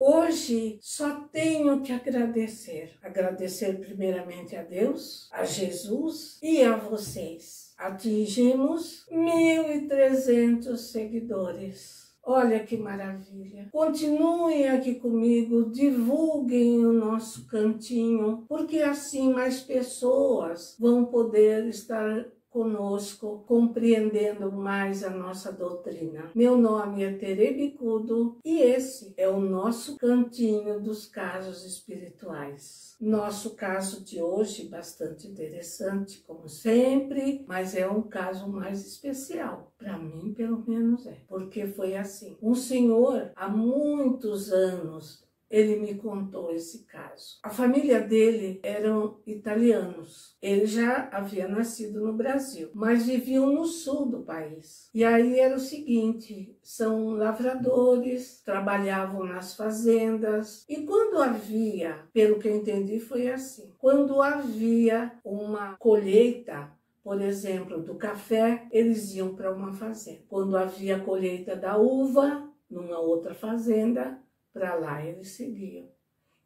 Hoje só tenho que agradecer. Agradecer primeiramente a Deus, a Jesus e a vocês. Atingimos 1.300 seguidores. Olha que maravilha. Continuem aqui comigo, divulguem o nosso cantinho, porque assim mais pessoas vão poder estar conosco, compreendendo mais a nossa doutrina. Meu nome é Tere Bicudo e esse é o nosso cantinho dos casos espirituais. Nosso caso de hoje, bastante interessante, como sempre, mas é um caso mais especial. Para mim, pelo menos é. Porque foi assim. Um senhor, há muitos anos, ele me contou esse caso. A família dele eram italianos. Ele já havia nascido no Brasil, mas viviam no sul do país. E aí era o seguinte, são lavradores, trabalhavam nas fazendas. E quando havia, pelo que eu entendi, foi assim. Quando havia uma colheita, por exemplo, do café, eles iam para uma fazenda. Quando havia a colheita da uva, numa outra fazenda, para lá eles seguiam.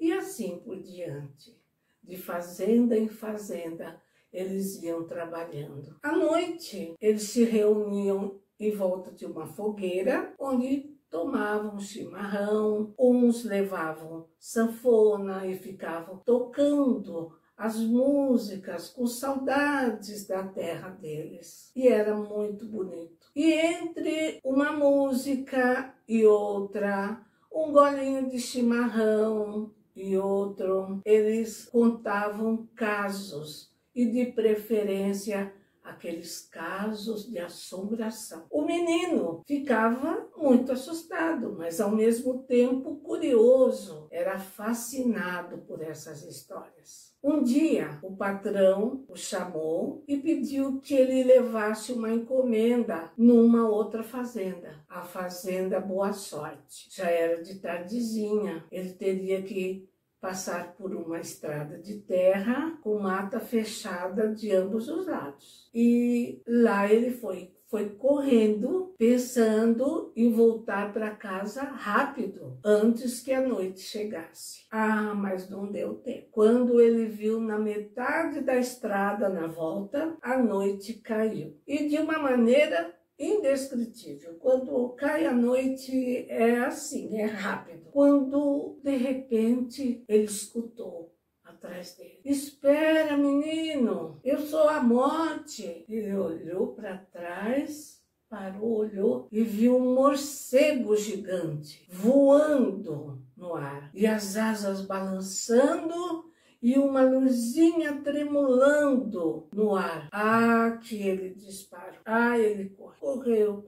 E assim por diante, de fazenda em fazenda, eles iam trabalhando. À noite, eles se reuniam em volta de uma fogueira, onde tomavam chimarrão, uns levavam sanfona e ficavam tocando as músicas com saudades da terra deles. E era muito bonito. E entre uma música e outra, um golinho de chimarrão e outro, eles contavam casos e de preferência aqueles casos de assombração. O menino ficava muito assustado, mas ao mesmo tempo curioso, era fascinado por essas histórias. Um dia, o patrão o chamou e pediu que ele levasse uma encomenda numa outra fazenda, a fazenda Boa Sorte. Já era de tardezinha, ele teria que passar por uma estrada de terra com mata fechada de ambos os lados. E lá ele foi correndo, pensando em voltar para casa rápido, antes que a noite chegasse. Ah, mas não deu tempo. Quando ele viu na metade da estrada, na volta, a noite caiu. E de uma maneira indescritível. Quando cai a noite é assim, é rápido. Quando, de repente, ele escutou atrás dele: espera, menino, eu sou a morte. Ele olhou para trás, parou, olhou e viu um morcego gigante voando no ar e as asas balançando e uma luzinha tremulando no ar. Ah, que ele disparou. Ah, ele correu.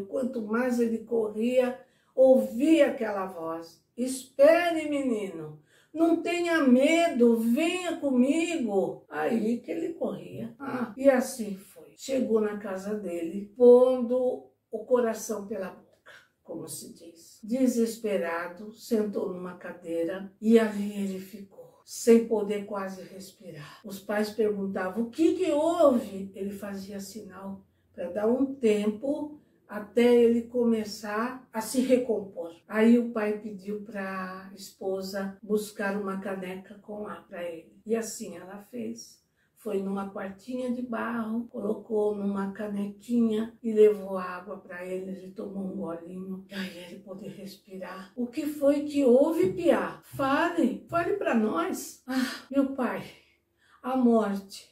Quanto mais ele corria, ouvia aquela voz: espere, menino, não tenha medo, venha comigo. Aí que ele corria. Ah, e assim foi. Chegou na casa dele, pondo o coração pela boca, como se diz. Desesperado, sentou numa cadeira e ali ele ficou, sem poder quase respirar. Os pais perguntavam: o que houve? Ele fazia sinal para dar um tempo até ele começar a se recompor. Aí o pai pediu para a esposa buscar uma caneca com água para ele. E assim ela fez. Foi numa quartinha de barro, colocou numa canequinha e levou água para ele. Ele tomou um golinho e aí ele pôde respirar. O que foi que houve, Piá? Fale para nós. Ah, meu pai, a morte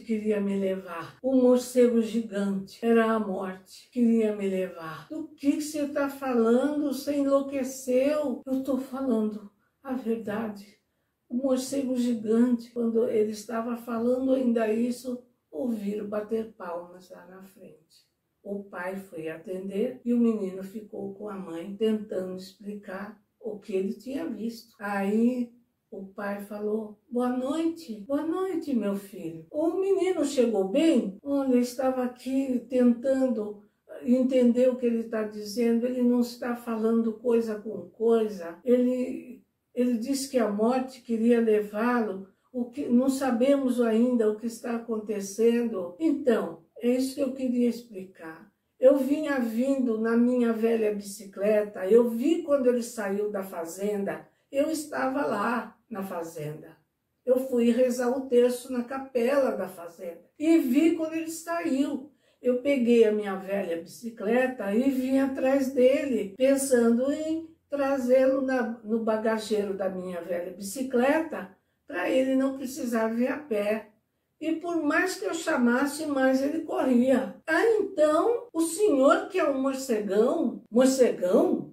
queria me levar. O morcego gigante era a morte, queria me levar. Do que você está falando? Você enlouqueceu? Eu estou falando a verdade. O morcego gigante, quando ele estava falando ainda isso, ouviram bater palmas lá na frente. O pai foi atender e o menino ficou com a mãe tentando explicar o que ele tinha visto. Aí o pai falou: boa noite, meu filho. O menino chegou bem? Olha, ele estava aqui tentando entender o que ele está dizendo. Ele não está falando coisa com coisa. Ele disse que a morte queria levá-lo. Não sabemos ainda o que está acontecendo. Então, é isso que eu queria explicar. Eu vinha vindo na minha velha bicicleta, eu vi quando ele saiu da fazenda, eu estava lá na fazenda. Eu fui rezar o terço na capela da fazenda e vi quando ele saiu. Eu peguei a minha velha bicicleta e vim atrás dele, pensando em trazê-lo no bagageiro da minha velha bicicleta para ele não precisar vir a pé. E por mais que eu chamasse, mais ele corria. Então, o senhor, que é um morcegão,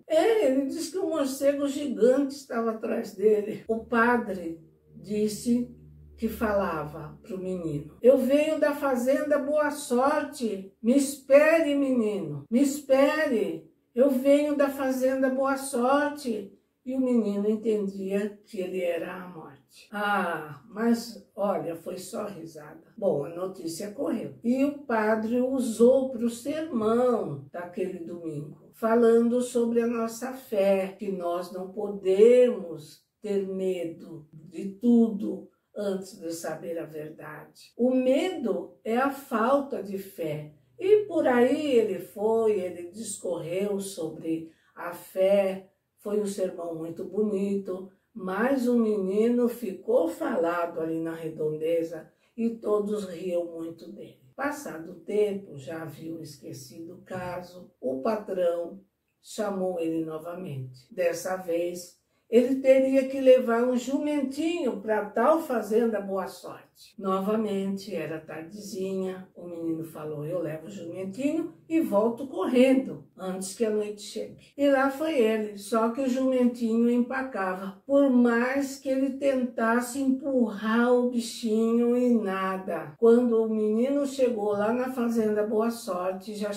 ele disse que um morcego gigante estava atrás dele. O padre disse que falava para o menino: eu venho da fazenda Boa Sorte, me espere, menino, me espere, eu venho da fazenda Boa Sorte. E o menino entendia que ele era a morte. Ah, mas olha, foi só risada. Bom, a notícia correu. E o padre usou para o sermão daquele domingo, falando sobre a nossa fé, que nós não podemos ter medo de tudo antes de saber a verdade. O medo é a falta de fé. E por aí ele discorreu sobre a fé. Foi um sermão muito bonito, mas o menino ficou falado ali na redondeza e todos riam muito dele. Passado o tempo, já haviam esquecido o caso, o patrão chamou ele novamente. Dessa vez, ele teria que levar um jumentinho para tal fazenda Boa Sorte. Novamente, era tardezinha, o menino falou: eu levo o jumentinho e volto correndo antes que a noite chegue. E lá foi ele, só que o jumentinho empacava. Por mais que ele tentasse empurrar o bichinho e nada. Quando o menino chegou lá na fazenda Boa Sorte, já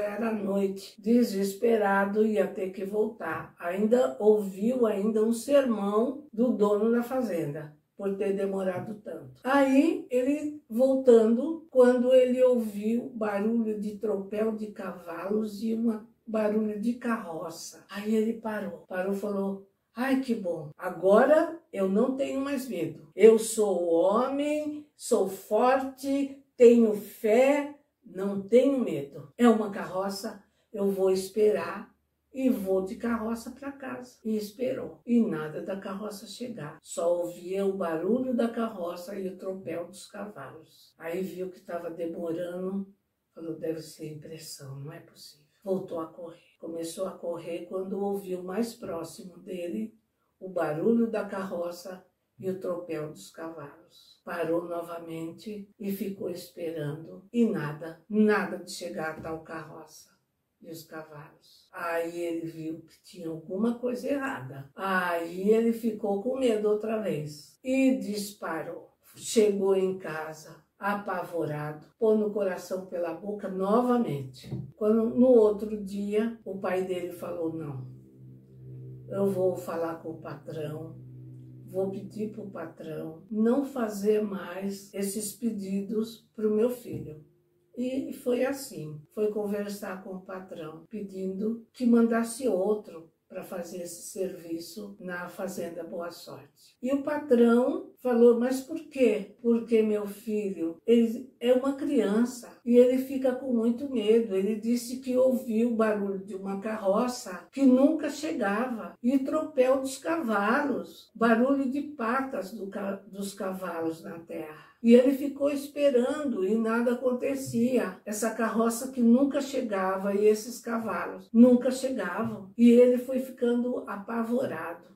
era noite. Desesperado, ia ter que voltar. Ouviu um sermão do dono da fazenda, por ter demorado tanto. Aí, ele voltando, quando ele ouviu barulho de tropel de cavalos e barulho de carroça. Aí ele parou e falou: ai, que bom, agora eu não tenho mais medo. Eu sou homem, sou forte, tenho fé, não tenho medo. É uma carroça, eu vou esperar. E vou de carroça para casa. E esperou. E nada da carroça chegar. Só ouvia o barulho da carroça e o tropel dos cavalos. Aí viu que estava demorando. Falou: deve ser impressão, não é possível. Voltou a correr. Começou a correr quando ouviu mais próximo dele o barulho da carroça e o tropel dos cavalos. Parou novamente e ficou esperando. E nada de chegar a tal carroça e os cavalos. Aí ele viu que tinha alguma coisa errada. Aí ele ficou com medo outra vez e disparou. Chegou em casa apavorado, pôs o coração pela boca novamente. Quando no outro dia o pai dele falou: não, eu vou falar com o patrão, vou pedir para o patrão não fazer mais esses pedidos para o meu filho. E foi assim, foi conversar com o patrão, pedindo que mandasse outro para fazer esse serviço na fazenda Boa Sorte. E o patrão falou: mas por quê? Porque meu filho, ele é uma criança e ele fica com muito medo. Ele disse que ouviu o barulho de uma carroça que nunca chegava e tropel dos cavalos, barulho de patas dos cavalos na terra. E ele ficou esperando e nada acontecia. Essa carroça que nunca chegava e esses cavalos nunca chegavam. E ele foi ficando apavorado.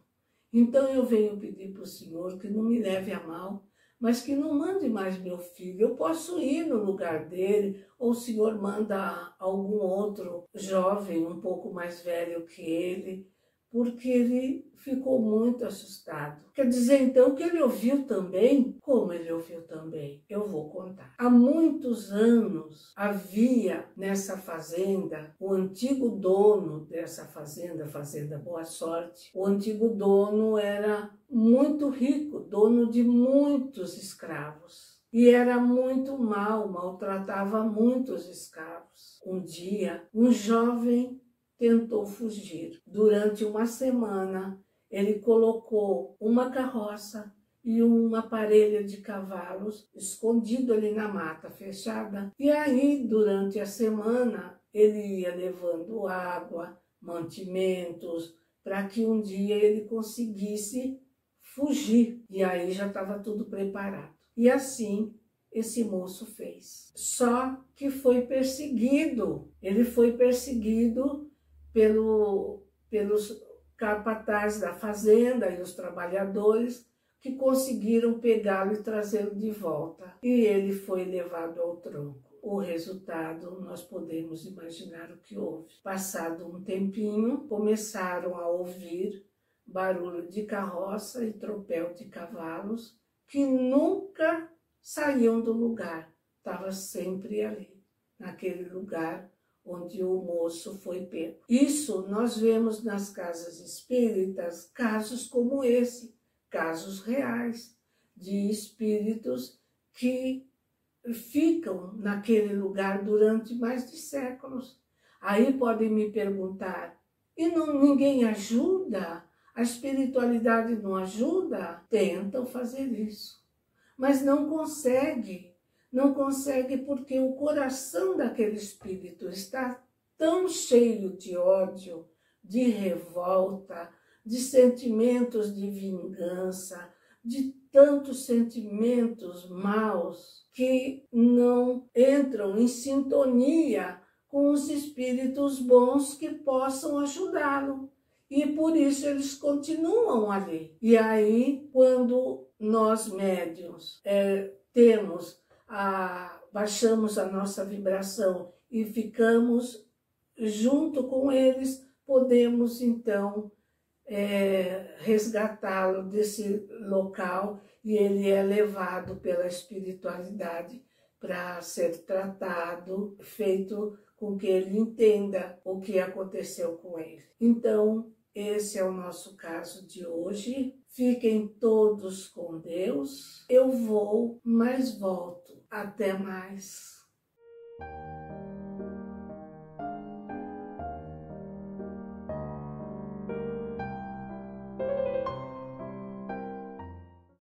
Então eu venho pedir para o senhor que não me leve a mal, mas que não mande mais meu filho. Eu posso ir no lugar dele, ou o senhor manda algum outro jovem um pouco mais velho que ele, porque ele ficou muito assustado. Quer dizer, então, que ele ouviu também? Como ele ouviu também? Eu vou contar. Há muitos anos havia nessa fazenda, o antigo dono dessa fazenda, Fazenda Boa Sorte, o antigo dono era muito rico, dono de muitos escravos. E era muito maltratava muitos escravos. Um dia, um jovem tentou fugir. Durante uma semana, ele colocou uma carroça e uma parelha de cavalos escondido ali na mata fechada. E aí, durante a semana, ele ia levando água, mantimentos, para que um dia ele conseguisse fugir. E aí já estava tudo preparado. E assim esse moço fez. Só que foi perseguido. Ele foi perseguido pelos capatazes da fazenda e os trabalhadores que conseguiram pegá-lo e trazê-lo de volta. E ele foi levado ao tronco. O resultado, nós podemos imaginar o que houve. Passado um tempinho, começaram a ouvir barulho de carroça e tropel de cavalos que nunca saíam do lugar. Estava sempre ali, naquele lugar onde o moço foi pego. Isso nós vemos nas casas espíritas, casos como esse, casos reais, de espíritos que ficam naquele lugar durante mais de séculos. Aí podem me perguntar, e ninguém ajuda? A espiritualidade não ajuda? Tentam fazer isso, mas não consegue. Não consegue porque o coração daquele espírito está tão cheio de ódio, de revolta, de sentimentos de vingança, de tantos sentimentos maus que não entram em sintonia com os espíritos bons que possam ajudá-lo. E por isso eles continuam ali. E aí, quando nós médiuns baixamos a nossa vibração e ficamos junto com eles, podemos então resgatá-lo desse local e ele é levado pela espiritualidade para ser tratado, feito com que ele entenda o que aconteceu com ele. Então, esse é o nosso caso de hoje. Fiquem todos com Deus. Eu vou, mas volto. Até mais.